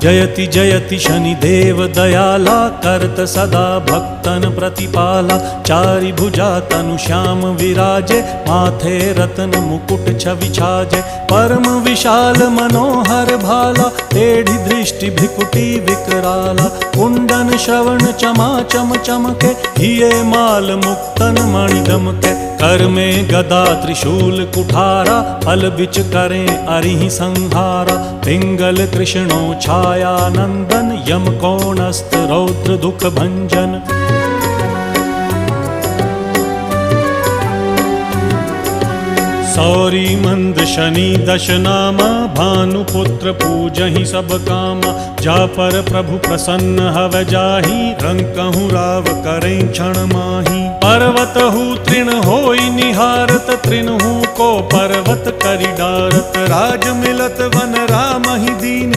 जयति जयति शनिदेव दयाला करत सदा भक्तन प्रतिपाला। चारि भुजा तनु श्याम विराजे माथे रत्न मुकुट छवि छाजे। परम विशाल मनोहर भाला टेढ़ी दृष्टि भ्रिकुटी विकराला। कुंडन श्रवण चमा चम चमके हिये माल मुक्तन मणि दमके। कर में गदा त्रिशूल कुठारा फल बिच करें अरिहि संहारा। पिंगल कृष्णो छाया नंदन यम कोणस्त रौद्र दुख भंजन। सौरी मंद शनि दश नामा भानुपुत्र पूजहि सब कामा। जा पर प्रभु प्रसन्न हव जाहि रंकहु राव करें क्षण माही। पर्वत हु तृण होई निहारत तृणहु को पर्वत करि डारत। राज मिलत वन राम ही दीन